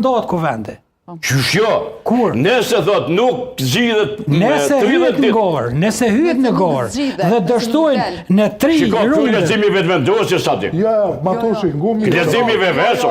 ndohet kuvendi. Qëshjo, nëse thot nuk zgjidhet me 30 ditë. Nëse hyet në gorë dhe dështojnë në 3 Shiko, runde. kjo lezimi vetë vendosje sa dik. Ja, Matoshi, ngumi. Lezimi veveso.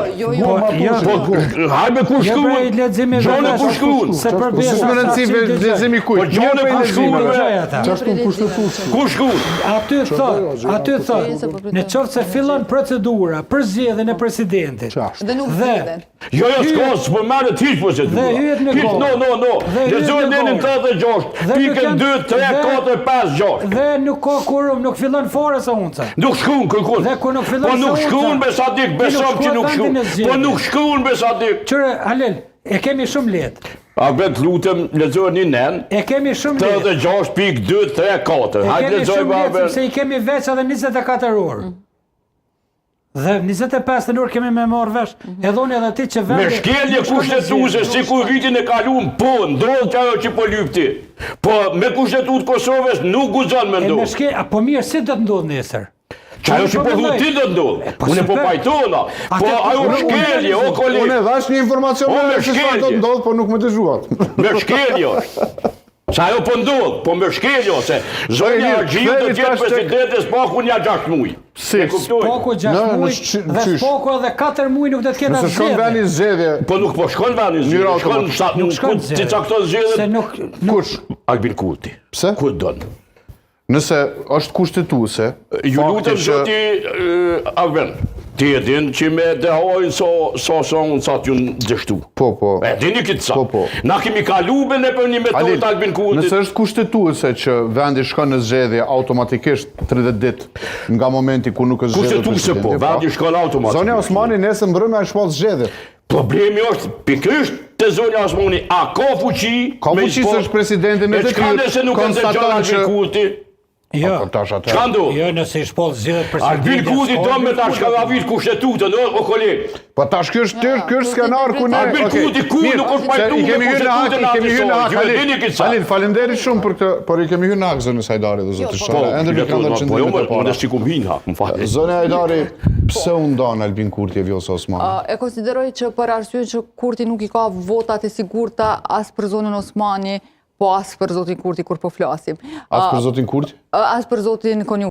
Hajme ku shkruan. Gjone ku shkruan. Se përbesa. S'më rëndësi lezimi Po kujt. gjone ku shkruan. Çashtu kushtetues. Ku shkruan? Aty thot, në qoftë se fillon procedura për zgjedhjen e presidentit. Dhe nuk zgjidhen. Jo, s'ka, s'po marrë të hiç procedura. Dhe hyet në Hiç, gorë. no. Dhe hyet Lezojnë në nenin gorë. 36, pikën 2, 3, 4, 5, 6. Dhe nuk ka kurum, nuk fillon fare sa unca. Nuk shkruan kërkun. Dhe kur nuk fillon Po nuk se shkruan unca, me Sadik, besom që nuk shkruan. Po nuk shkruan me Sadik. Qëre, Halil, e kemi shumë letë. A bet lutem, lezojnë një nen. E kemi shumë letë. 36, pikë 2, 3, 4. E Hajde kemi lezojnë shumë letë, babe. sepse i kemi veç edhe 24 orë. Dhe 25 orë kemi me marrë vesh. Edhoni edhe ti që vendi... Me shkelje kushtetuese, si ku vitin e kalun, po, ndrodh që ajo që po lypti. Po, me kushtetut Kosovës nuk guzon me E me ndodh. shkelje, po mirë, si do të ndodhë nesër? Që ajo që po thu ti do ndodh. Unë po pajtona. Po, ajo shkelje, o Unë kolegë. e dhash një informacion O, me se çfarë do të shkelje. ndodh, po nuk më dëgjuat. Me shkelje është. Që ajo po ndodh, po me shkelje ose. Zonja Argjiu do tjetë presidentes paku një 6 muj. Si, Spoku 6 muj dhe spoku edhe 4 muj nuk do të ketë nëse shkon veni zgjedhje, Po nuk po shkon vani zgjedhje. Nuk shkon Ti cakton Se zgjedhjet. nuk... kush? Albin Kurti. Pse? Ku don? Nëse është kushtetuese, Ju lutem zoti Albin. Ti e din që me dehojnë sa t'ju në dështu. po. E dini këtë sa. Po. Na kemi kalu me ne për një metodë të Albin Kurtit. Nëse është kushtetuese që vendi shkon në zgjedhje automatikisht 30 ditë nga momenti ku nuk është zgjedhur Kushtetuese po, presidenti, vendi shkon automatikisht. Zonja Osmani nesër mbrëmja e shpall zgjedhje. Problemi është pikërisht te zonja Osmani, a ka fuqi? Ka fuqi se është presidenti në detyrë. E çka nëse nuk konstaton Albin Kurti? Jo, Çka ndodh? jo nëse i shpoll zgjedhjet Albin presidentit. Kurti do me ta shkallavit kushtetutën, o koleg. Po tash ky është skenar ku ne. Albin Kurti ku nuk është pajtuar I kemi me hyrë në hak, kushtetutën i kemi hyrë në hak. Ju e dini këtë sa. Halil, faleminderit shumë për këtë, por i kemi hyrë në hak zonës Hajdari dhe zotë Po, Shara. Ende nuk kanë dhënë po jo, qendrimet e para. më sikum hin hak, më fal. Zonja Hajdari, pse u ndan Albin Kurti e Vjosa Osmani? E konsideroj që për arsye që Kurti nuk i ka votat e sigurta as për zonën Osmani, po as për zotin Kurti kur po flasim. As për zotin Kurti? As për zotin Konju.